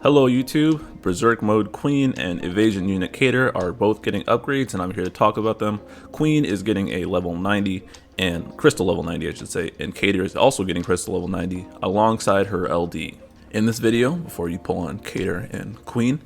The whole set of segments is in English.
Hello YouTube, Berserk Mode Queen and Evasion Unit Cater are both getting upgrades and I'm here to talk about them. Queen is getting a level 90 and Crystal level 90 I should say, and Cater is also getting Crystal level 90 alongside her LD. In this video, before you pull on Cater and Queen,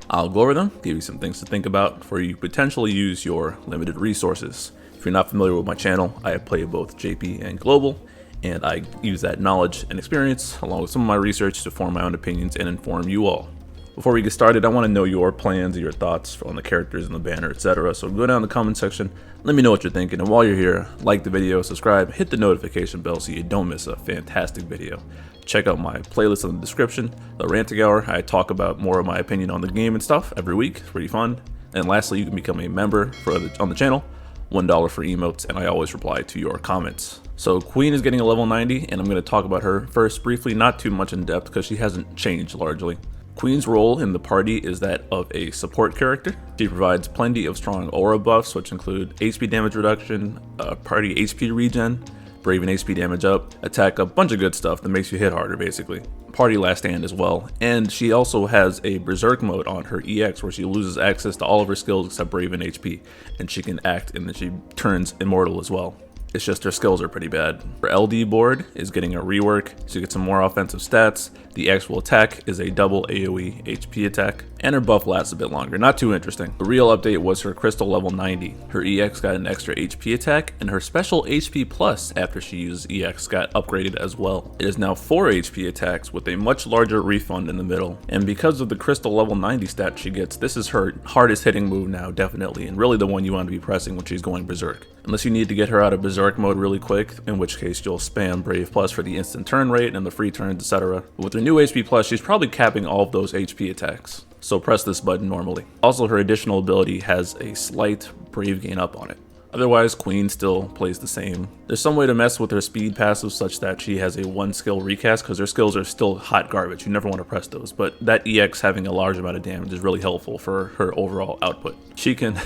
I'll go over them, give you some things to think about before you potentially use your limited resources. If you're not familiar with my channel, I play both JP and Global, and I use that knowledge and experience along with some of my research to form my own opinions and inform you all. Before we get started, I want to know your plans, your thoughts on the characters in the banner, etc. So go down in the comment section, let me know what you're thinking, and while you're here, like the video, subscribe, hit the notification bell so you don't miss a fantastic video. Check out my playlist in the description, the Ranting Hour. I talk about more of my opinion on the game and stuff every week. It's pretty fun. And lastly, you can become a member on the channel. $1 for emotes, and I always reply to your comments. So Queen is getting a level 90, and I'm going to talk about her first briefly, not too much in depth because she hasn't changed largely. Queen's role in the party is that of a support character. She provides plenty of strong aura buffs, which include HP damage reduction, party HP regen, brave and HP damage up, attack, a bunch of good stuff that makes you hit harder basically. Party last stand as well, and she also has a Berserk mode on her EX where she loses access to all of her skills except brave and HP, and she can act and then she turns immortal as well. It's just her skills are pretty bad. Her LD board is getting a rework, so you get some more offensive stats. The actual attack is a double AoE HP attack, and her buff lasts a bit longer. Not too interesting. The real update was her Crystal level 90. Her EX got an extra HP attack, and her special HP plus after she used EX got upgraded as well. It is now 4 HP attacks with a much larger refund in the middle, and because of the Crystal level 90 stat she gets, this is her hardest hitting move now definitely, and really the one you want to be pressing when she's going Berserk. Unless you need to get her out of Berserk mode really quick, in which case you'll spam Brave Plus for the instant turn rate and the free turns, etc. With her new HP Plus, she's probably capping all of those HP attacks, so press this button normally. Also, her additional ability has a slight Brave gain up on it. Otherwise, Queen still plays the same. There's some way to mess with her speed passive such that she has a 1 skill recast because her skills are still hot garbage. You never want to press those, but that EX having a large amount of damage is really helpful for her overall output. She can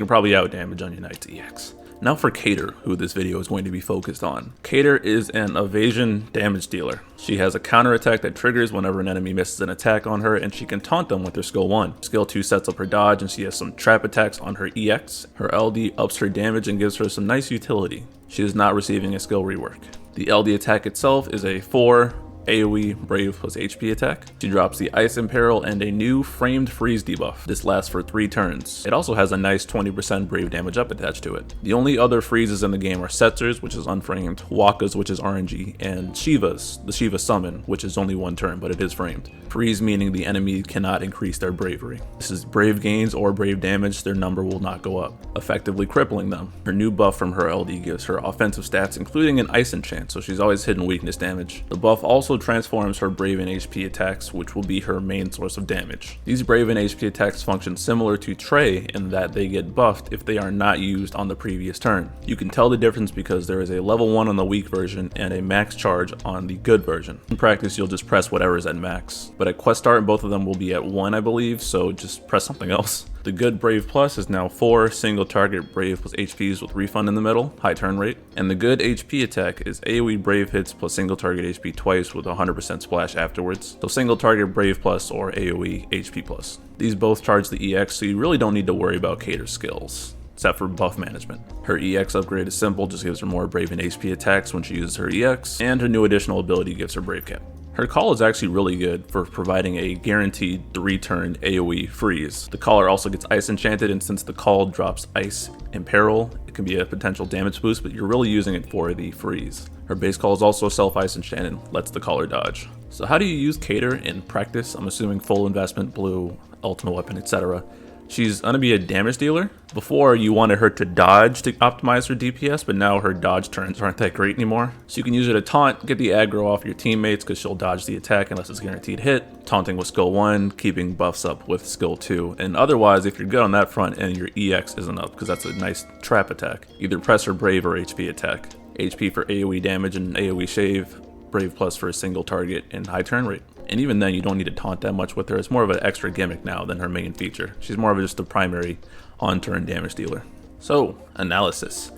probably out damage on Unite's EX. Now for Cater, who this video is going to be focused on. Cater is an evasion damage dealer. She has a counter attack that triggers whenever an enemy misses an attack on her, and she can taunt them with her skill 1. Skill 2 sets up her dodge, and she has some trap attacks on her EX. Her LD ups her damage and gives her some nice utility. She is not receiving a skill rework. The LD attack itself is a 4 AoE Brave plus HP attack. She drops the Ice Imperil and a new Framed Freeze debuff. This lasts for 3 turns. It also has a nice 20% Brave damage up attached to it. The only other freezes in the game are Setzers, which is unframed, Wakas, which is RNG, and Shivas, the Shiva Summon, which is only 1 turn, but it is framed. Freeze meaning the enemy cannot increase their bravery. This is Brave gains or Brave damage, their number will not go up, effectively crippling them. Her new buff from her LD gives her offensive stats, including an Ice Enchant, so she's always hitting weakness damage. The buff also transforms her Brave and HP attacks, which will be her main source of damage. These Brave and HP attacks function similar to Trey in that they get buffed if they are not used on the previous turn. You can tell the difference because there is a level 1 on the weak version and a max charge on the good version. In practice, you'll just press whatever is at max, but at quest start, both of them will be at 1, I believe, so just press something else. The good Brave Plus is now 4 single target Brave plus HPs with refund in the middle, high turn rate. And the good HP attack is AoE Brave hits plus single target HP twice with 100% splash afterwards. So single target Brave Plus or AoE HP Plus. These both charge the EX, so you really don't need to worry about Cater's skills, except for buff management. Her EX upgrade is simple, just gives her more Brave and HP attacks when she uses her EX, and her new additional ability gives her Brave Cap. Her call is actually really good for providing a guaranteed 3-turn AoE freeze. The caller also gets Ice Enchanted, and since the call drops Ice Imperil, it can be a potential damage boost, but you're really using it for the freeze. Her base call is also self-Ice Enchanted, lets the caller dodge. So how do you use Cater in practice? I'm assuming full investment, blue, ultimate weapon, etc. She's going to be a damage dealer. Before, you wanted her to dodge to optimize her DPS, but now her dodge turns aren't that great anymore. So you can use her to taunt, get the aggro off your teammates because she'll dodge the attack unless it's guaranteed hit, taunting with skill 1, keeping buffs up with skill 2. And otherwise, if you're good on that front and your EX isn't up, because that's a nice trap attack, either press her Brave or HP attack. HP for AoE damage and AoE shave, Brave Plus for a single target, and high turn rate. And even then, you don't need to taunt that much with her. It's more of an extra gimmick now than her main feature. She's more of just a primary on-turn damage dealer. So, analysis.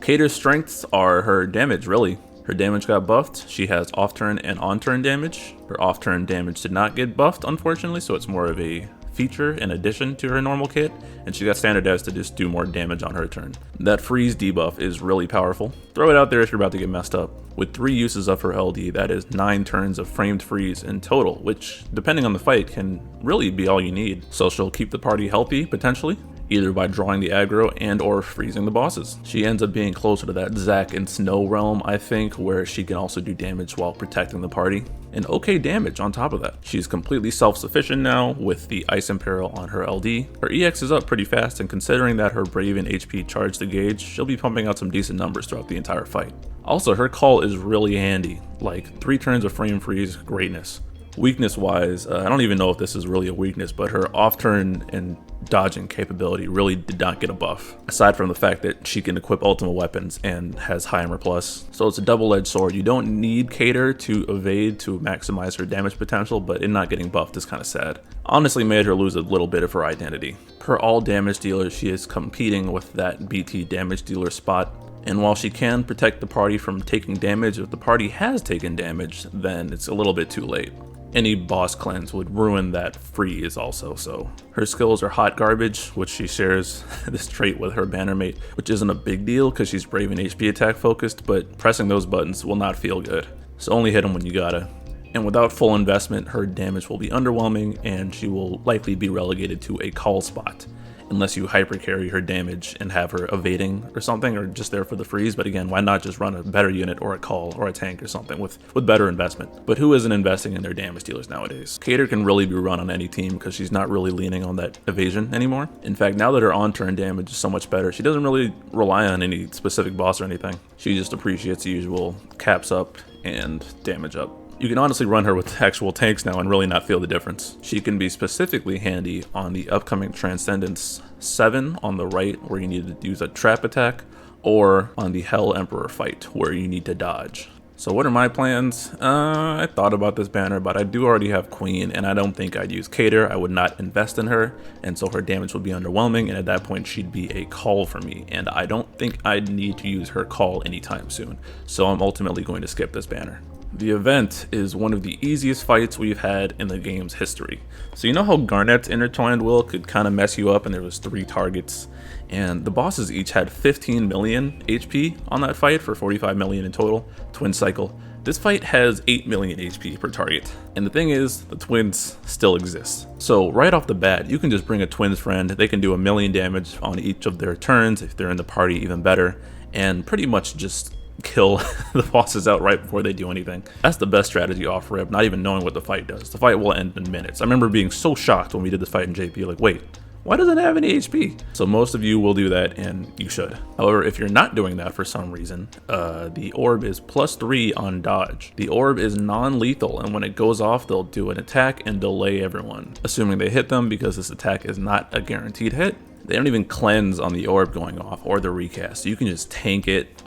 Cater's strengths are her damage, really. Her damage got buffed. She has off-turn and on-turn damage. Her off-turn damage did not get buffed, unfortunately, so it's more of a feature in addition to her normal kit, and she got standardized to just do more damage on her turn. That freeze debuff is really powerful. Throw it out there if you're about to get messed up. With 3 uses of her LD, that is 9 turns of framed freeze in total, which, depending on the fight, can really be all you need. So she'll keep the party healthy, potentially, either by drawing the aggro and or freezing the bosses. She ends up being closer to that Zac and Snow realm, I think, where she can also do damage while protecting the party. And okay damage on top of that. She's completely self-sufficient now with the Ice Imperial on her LD. Her EX is up pretty fast, and considering that her Brave and HP charge the gauge, she'll be pumping out some decent numbers throughout the entire fight. Also, her call is really handy, like 3 turns of frame freeze, greatness. Weakness wise, I don't even know if this is really a weakness, but her off turn and dodging capability really did not get a buff, aside from the fact that she can equip ultimate weapons and has high armor plus. So it's a double-edged sword. You don't need Cater to evade to maximize her damage potential, but in not getting buffed is kind of sad. Honestly made her lose a little bit of her identity. Per all damage dealer, she is competing with that BT damage dealer spot. And while she can protect the party from taking damage, if the party has taken damage, then it's a little bit too late. Any boss cleanse would ruin that freeze also, so. Her skills are hot garbage, which she shares this trait with her banner mate, which isn't a big deal because she's Brave and HP attack focused, but pressing those buttons will not feel good. So only hit them when you gotta. And without full investment, her damage will be underwhelming and she will likely be relegated to a call spot, unless you hyper carry her damage and have her evading or something, or just there for the freeze. But again, why not just run a better unit or a call or a tank or something with better investment? But who isn't investing in their damage dealers nowadays? Cater can really be run on any team because she's not really leaning on that evasion anymore. In fact, now that her on-turn damage is so much better, she doesn't really rely on any specific boss or anything. She just appreciates the usual caps up and damage up. You can honestly run her with actual tanks now and really not feel the difference. She can be specifically handy on the upcoming Transcendence 7 on the right, where you need to use a trap attack, or on the Hell Emperor fight, where you need to dodge. So what are my plans? I thought about this banner, but I do already have Queen, and I don't think I'd use Cater. I would not invest in her, and so her damage would be underwhelming, and at that point she'd be a call for me, and I don't think I'd need to use her call anytime soon. So I'm ultimately going to skip this banner. The event is one of the easiest fights we've had in the game's history. So you know how Garnet's Intertwined Will could kind of mess you up and there was 3 targets, and the bosses each had 15 million HP on that fight for 45 million in total, twin cycle. This fight has 8 million HP per target. And the thing is, the twins still exist. So right off the bat, you can just bring a twins friend, they can do 1 million damage on each of their turns, if they're in the party even better, and pretty much just kill the bosses out right before they do anything. That's the best strategy off rip, not even knowing what the fight does. The fight will end in minutes. I remember being so shocked when we did this fight in JP, like, wait, why doesn't it have any HP? So most of you will do that, and you should. However, if you're not doing that for some reason, the orb is +3 on dodge. The orb is non-lethal, and when it goes off, they'll do an attack and delay everyone, assuming they hit them, because this attack is not a guaranteed hit. They don't even cleanse on the orb going off or the recast, so you can just tank it.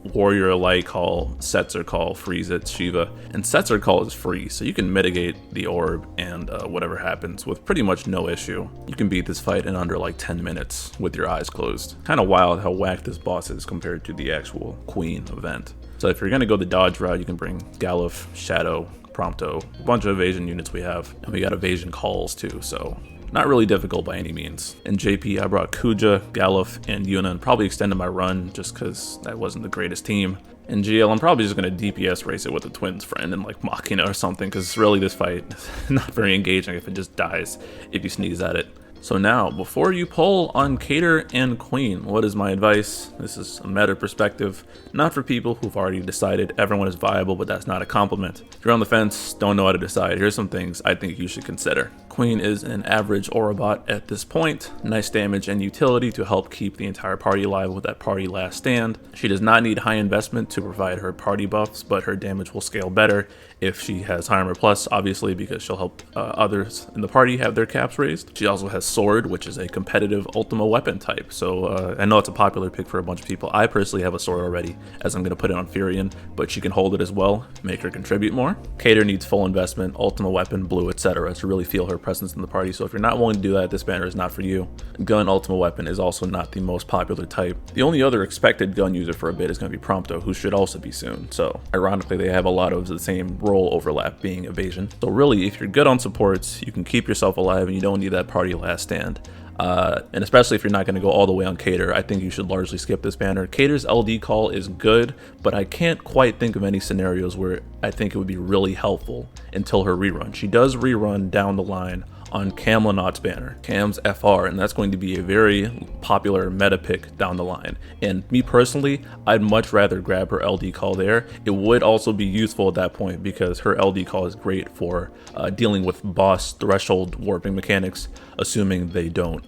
Warrior Light Call, Setzer Call, freeze it, Shiva, and Setzer Call is free, so you can mitigate the orb and whatever happens with pretty much no issue. You can beat this fight in under like 10 minutes with your eyes closed. Kind of wild how whack this boss is compared to the actual Queen event. So if you're gonna go the dodge route, you can bring Galuf, Shadow, Prompto, a bunch of evasion units we have, and we got evasion calls too, so not really difficult by any means. In JP, I brought Kuja, Galuf, and Yuna, and probably extended my run just because that wasn't the greatest team. In GL, I'm probably just going to DPS race it with a twins friend and like Machina or something, because really this fight is not very engaging if it just dies if you sneeze at it. So now, before you pull on Cater and Queen, what is my advice? This is a meta perspective, not for people who've already decided everyone is viable, but that's not a compliment. If you're on the fence, don't know how to decide, here's some things I think you should consider. Queen is an average Aurabot at this point, nice damage and utility to help keep the entire party alive with that party last stand. She does not need high investment to provide her party buffs, but her damage will scale better if she has high armor plus, obviously, because she'll help others in the party have their caps raised. She also has Sword, which is a competitive Ultima weapon type. So I know it's a popular pick for a bunch of people. I personally have a Sword already, as I'm going to put it on Furion, but she can hold it as well, make her contribute more. Cater needs full investment, Ultima weapon, blue, etc. to really feel her presence in the party. So if you're not willing to do that, this banner is not for you. Gun Ultima weapon is also not the most popular type. The only other expected gun user for a bit is going to be Prompto, who should also be soon. So ironically, they have a lot of the same role overlap, being evasion. So really, if you're good on supports, you can keep yourself alive and you don't need that party last stand. And especially if you're not going to go all the way on Cater, I think you should largely skip this banner. Cater's LD call is good, but I can't quite think of any scenarios where I think it would be really helpful until her rerun. She does rerun down the line on Camlanot's banner, Cam's FR, and that's going to be a very popular meta pick down the line. And me personally, I'd much rather grab her LD call there. It would also be useful at that point because her LD call is great for dealing with boss threshold warping mechanics, assuming they don't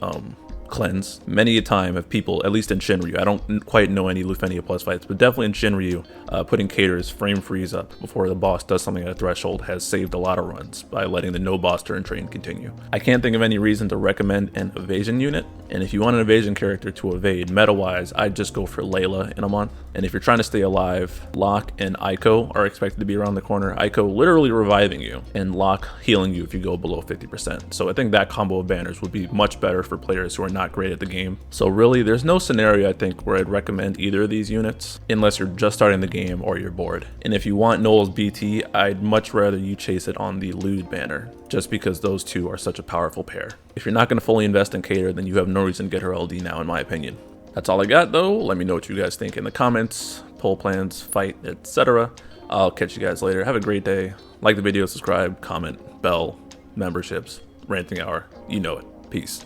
cleanse. Many a time have people, at least in Shinryu, I don't quite know any Lufenia plus fights, but definitely in Shinryu, putting Cater's frame freeze up before the boss does something at a threshold has saved a lot of runs by letting the no boss turn train continue. I can't think of any reason to recommend an evasion unit, and if you want an evasion character to evade meta-wise, I'd just go for Layla in a month. And if you're trying to stay alive, Locke and Aiko are expected to be around the corner. Aiko literally reviving you, and Locke healing you if you go below 50%. So I think that combo of banners would be much better for players who are not great at the game. So really, there's no scenario I think where I'd recommend either of these units, unless you're just starting the game or you're bored. And if you want Noel's BT, I'd much rather you chase it on the Lewd banner, just because those two are such a powerful pair. If you're not going to fully invest in Cater, then you have no reason to get her LD now, in my opinion. That's all I got though. Let me know what you guys think in the comments, poll plans, fight, etc. I'll catch you guys later. Have a great day. Like the video, subscribe, comment, bell, memberships, Ranting Hour. You know it. Peace.